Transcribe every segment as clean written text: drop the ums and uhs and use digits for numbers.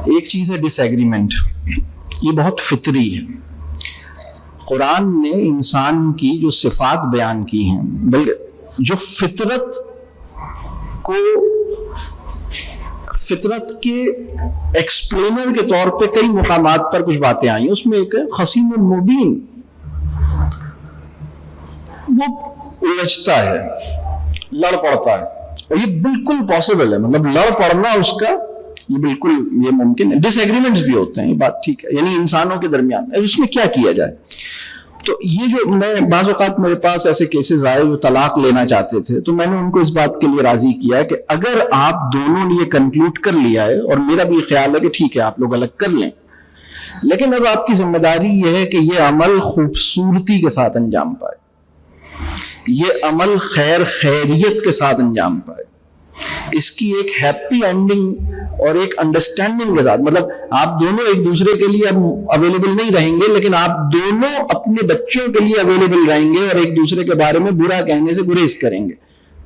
ایک چیز ہے ڈس ایگریمنٹ، یہ بہت فطری ہے. قرآن نے انسان کی جو صفات بیان کی ہیں، بلکہ جو فطرت کے ایکسپلینر کے طور پہ کئی مقامات پر کچھ باتیں آئی ہیں، اس میں ایک خصیم المبین، وہ الجھتا ہے، لڑ پڑتا ہے، اور یہ بالکل پاسبل ہے، مطلب لڑ پڑنا اس کا یہ بالکل یہ ممکن ہے. ڈس ایگریمنٹس بھی ہوتے ہیں، یہ بات ٹھیک ہے، یعنی انسانوں کے درمیان اس میں کیا کیا جائے. تو یہ جو میں بعض اوقات میرے پاس ایسے کیسز آئے جو طلاق لینا چاہتے تھے، تو میں نے ان کو اس بات کے لیے راضی کیا کہ اگر آپ دونوں نے یہ کنکلوڈ کر لیا ہے، اور میرا بھی خیال ہے کہ ٹھیک ہے آپ لوگ الگ کر لیں، لیکن اب آپ کی ذمہ داری یہ ہے کہ یہ عمل خوبصورتی کے ساتھ انجام پائے، یہ عمل خیریت کے ساتھ انجام پائے، اس کی ایک ہیپی اینڈنگ اور ایک انڈرسٹینڈنگ کے ساتھ. مطلب آپ دونوں ایک دوسرے کے لیے اب اویلیبل نہیں رہیں گے، لیکن آپ دونوں اپنے بچوں کے لیے اویلیبل رہیں گے اور ایک دوسرے کے بارے میں برا کہنے سے گریز کریں گے.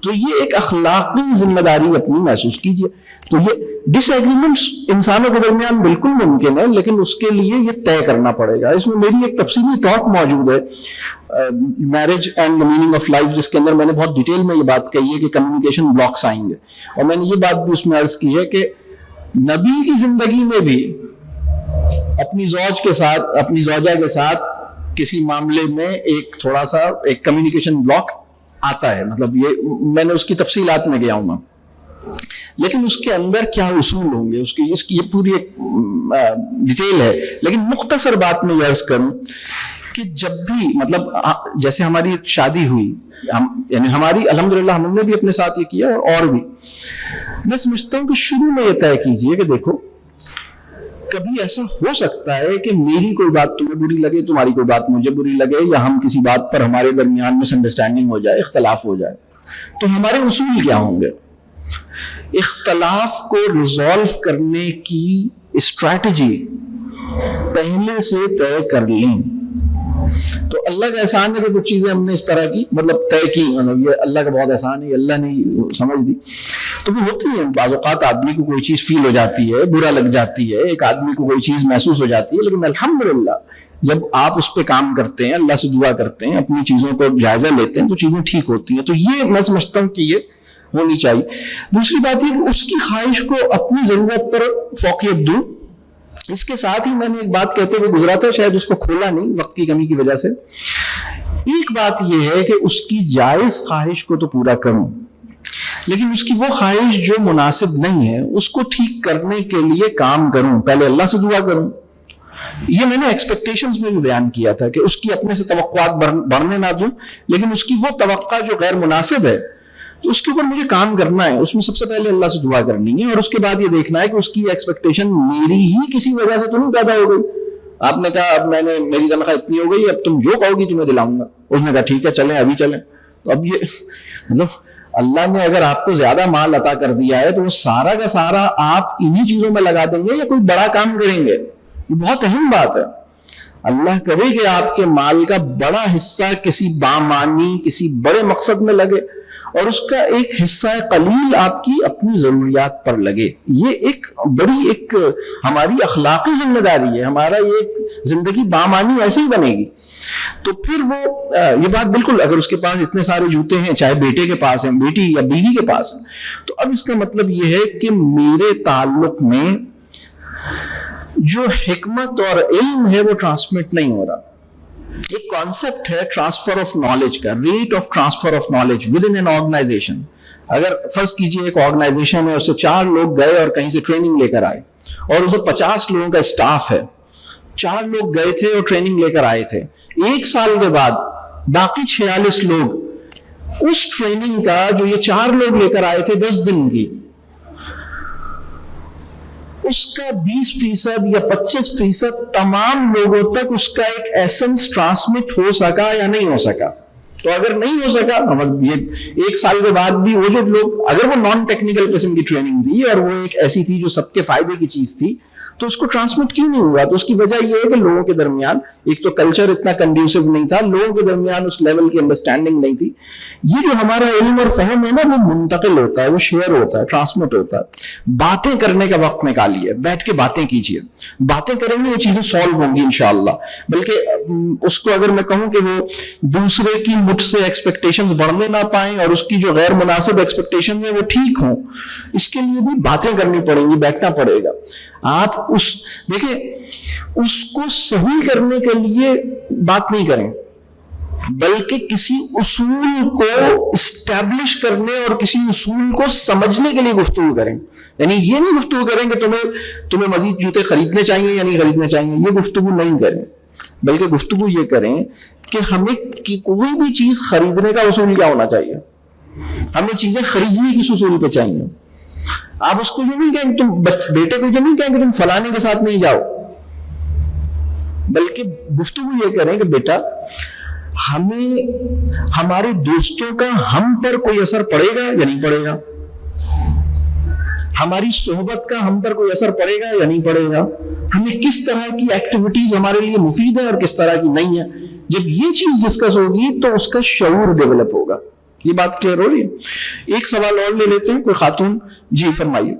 تو یہ ایک اخلاقی ذمہ داری اپنی محسوس کیجیے. تو یہ ڈس ایگریمنٹس انسانوں کے درمیان بالکل ممکن ہے، لیکن اس کے لیے یہ طے کرنا پڑے گا. اس میں میری ایک تفصیلی ٹاک موجود ہے، marriage and the meaning of life, جس کے اندر میں نے بہت ڈیٹیل میں یہ بات کہی ہے کہ کمیونیکیشن بلاکس آئیں گے، اور میں نے یہ بات بھی اس میں عرض کی ہے کہ نبی کی زندگی میں بھی اپنی زوج کے ساتھ، اپنی زوجہ کے ساتھ کسی معاملے میں ایک تھوڑا سا ایک کمیونیکیشن بلاک آتا ہے. مطلب یہ میں نے اس کی تفصیلات میں گیا ہوں میں، لیکن اس کے اندر کیا اصول ہوں گے، اس کی یہ پوری ایک ڈیٹیل ہے. لیکن مختصر بات میں یہ عرض کروں کہ جب بھی مطلب جیسے ہماری شادی ہوئی، یعنی ہماری الحمدللہ ہم نے بھی اپنے ساتھ یہ کیا اور بھی، میں سمجھتا ہوں کہ شروع میں یہ طے کیجئے کہ دیکھو کبھی ایسا ہو سکتا ہے کہ میری کوئی بات تمہیں بری لگے، تمہاری کوئی بات مجھے بری لگے، یا ہم کسی بات پر ہمارے درمیان مس انڈرسٹینڈنگ ہو جائے، اختلاف ہو جائے. تو ہمارے اصول کیا ہوں گے؟ اختلاف کو ریزالو کرنے کی اسٹریٹجی پہلے سے طے کر لیں. تو اللہ کا احسان ہے کہ کچھ چیزیں ہم نے اس طرح کی مطلب طے کی، مطلب یہ اللہ کا بہت احسان ہے، اللہ نے سمجھ دی. تو وہ ہوتی ہے، بعض اوقات آدمی کو کوئی چیز فیل ہو جاتی ہے، برا لگ جاتی ہے، ایک آدمی کو کوئی چیز محسوس ہو جاتی ہے، لیکن الحمدللہ جب آپ اس پہ کام کرتے ہیں، اللہ سے دعا کرتے ہیں، اپنی چیزوں کو جائزہ لیتے ہیں، تو چیزیں ٹھیک ہوتی ہیں. تو یہ میں سمجھتا ہوں کہ یہ ہونی چاہیے. دوسری بات یہ کہ اس کی خواہش کو اپنی ضرورت پر فوقیت دوں. اس کے ساتھ ہی میں نے ایک بات کہتے ہوئے گزرا تھا، شاید اس کو کھولا نہیں وقت کی کمی کی وجہ سے. ایک بات یہ ہے کہ اس کی جائز خواہش کو تو پورا کروں، لیکن اس کی وہ خواہش جو مناسب نہیں ہے اس کو ٹھیک کرنے کے لیے کام کروں، پہلے اللہ سے دعا کروں. یہ میں نے ایکسپیکٹیشنز میں بھی بیان کیا تھا کہ اس کی اپنے سے توقعات بڑھنے نہ دوں، لیکن اس کی وہ توقع جو غیر مناسب ہے تو اس کے اوپر مجھے کام کرنا ہے. اس میں سب سے پہلے اللہ سے دعا کرنی ہے، اور اس کے بعد یہ دیکھنا ہے کہ اس کی ایکسپیکٹیشن میری ہی کسی وجہ سے تو نہیں پیدا ہو گئی. آپ نے کہا اب میری تنخواہ اتنی ہو گئی، اب تم جو کہو گی تمہیں دلاؤں گا. اس نے کہا ٹھیک ہے چلیں ابھی چلیں. تو اب یہ مطلب اللہ نے اگر آپ کو زیادہ مال عطا کر دیا ہے تو وہ سارا کا سارا آپ انہی چیزوں میں لگا دیں گے یا کوئی بڑا کام کریں گے؟ یہ بہت اہم بات ہے. اللہ کرے کہ آپ کے مال کا بڑا حصہ کسی بامانی کسی بڑے مقصد میں لگے اور اس کا ایک حصہ قلیل آپ کی اپنی ضروریات پر لگے. یہ ایک بڑی ایک ہماری اخلاقی ذمہ داری ہے. ہمارا یہ زندگی بامانی ایسے ہی بنے گی. تو پھر وہ یہ بات بالکل، اگر اس کے پاس اتنے سارے جوتے ہیں، چاہے بیٹے کے پاس ہیں، بیٹی یا بیوی کے پاس ہیں، تو اب اس کا مطلب یہ ہے کہ میرے تعلق میں جو حکمت اور علم ہے وہ ٹرانسمٹ نہیں ہو رہا. ایک کانسیپٹ ہے ٹرانسفر آف نالج کا، rate of transfer of knowledge within an organization. اگر فرض کیجئے ایک آرگنائزیشن ہے، اس سے 4 لوگ گئے اور کہیں سے ٹریننگ لے کر آئے، اور اسے 50 لوگوں کا اسٹاف ہے. 4 لوگ گئے تھے اور ٹریننگ لے کر آئے تھے. 1 سال کے بعد باقی 46 لوگ اس ٹریننگ کا جو یہ 4 لوگ لے کر آئے تھے 10 دن کی، اس کا 20% یا 25% تمام لوگوں تک اس کا ایک ایسنس ٹرانسمٹ ہو سکا یا نہیں ہو سکا. تو اگر نہیں ہو سکا، یہ 1 سال کے بعد بھی وہ جو لوگ، اگر وہ نان ٹیکنیکل قسم کی ٹریننگ تھی اور وہ ایک ایسی تھی جو سب کے فائدے کی چیز تھی، تو اس کو ٹرانسمٹ کیوں نہیں ہوا؟ تو اس کی وجہ یہ ہے کہ لوگوں کے درمیان ایک تو کلچر اتنا کنڈیوسو نہیں تھا، لوگوں کے درمیان اس لیول کی انڈرسٹینڈنگ نہیں تھی. یہ جو ہمارا علم اور فہم ہے نا، وہ منتقل ہوتا ہے، وہ شیئر ہوتا ہے، ٹرانسمٹ ہوتا ہے. باتیں کرنے کا وقت نکالیے، بیٹھ کے باتیں کیجیے، باتیں کریں گے یہ چیزیں سالو ہوں گی انشاءاللہ. بلکہ اس کو اگر میں کہوں کہ وہ دوسرے کی مجھ سے ایکسپیکٹیشنز بڑھنے نہ پائیں اور اس کی جو غیر مناسب ایکسپیکٹیشنز ہیں وہ ٹھیک ہوں، اس کے لیے بھی باتیں کرنی پڑیں گی، بیٹھنا پڑے گا. آپ دیکھیں اس کو صحیح کرنے کے لیے بات نہیں کریں، بلکہ کسی اصول کو اسٹیبلش کرنے اور کسی اصول کو سمجھنے کے لیے گفتگو کریں. یعنی یہ نہیں گفتگو کریں کہ تمہیں مزید جوتے خریدنے چاہیے یا نہیں خریدنے چاہیے، یہ گفتگو نہیں کریں، بلکہ گفتگو یہ کریں کہ ہمیں کوئی بھی چیز خریدنے کا اصول کیا ہونا چاہیے، ہمیں چیزیں خریدنے کس اصول پہ چاہیے. آپ اس کو یہ نہیں کہیں، تم بیٹے کو یہ نہیں کہیں کہ تم فلانے کے ساتھ نہیں جاؤ، بلکہ گفتگو یہ کریں کہ بیٹا ہمیں ہمارے دوستوں کا ہم پر کوئی اثر پڑے گا یا نہیں پڑے گا، ہماری صحبت کا ہم پر کوئی اثر پڑے گا یا نہیں پڑے گا، ہمیں کس طرح کی ایکٹیویٹیز ہمارے لیے مفید ہے اور کس طرح کی نہیں ہے. جب یہ چیز ڈسکس ہوگی تو اس کا شعور ڈیولپ ہوگا. یہ بات کلیئر ہو رہی ہے؟ ایک سوال اور لے لیتے ہیں، کوئی خاتون جی فرمائیے.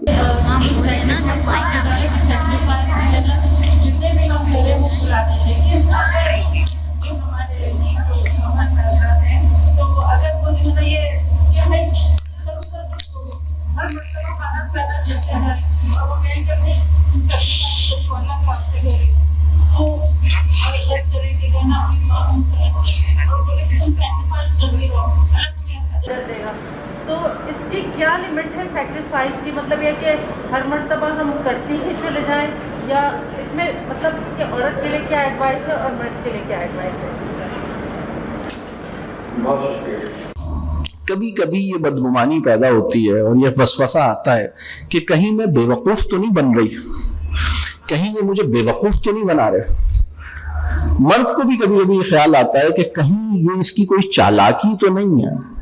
تو اس کی کیا لمٹ ہے سیکریفائس کی؟ مطلب یہ کہ ہر مرتبہ ہم کرتی ہی چلے جائیں، یا اس میں مطلب کہ عورت کے لیے کیا ایڈوائس ہے اور مرد کے لیے کیا ایڈوائس ہے؟ کبھی کبھی یہ بدگمانی پیدا ہوتی ہے اور یہ وسوسہ آتا ہے کہ کہیں میں بے وقوف تو نہیں بن رہی، کہیں یہ مجھے بے وقوف تو نہیں بنا رہے. مرد کو بھی کبھی کبھی خیال آتا ہے کہ کہیں یہ اس کی کوئی چالاکی تو نہیں ہے.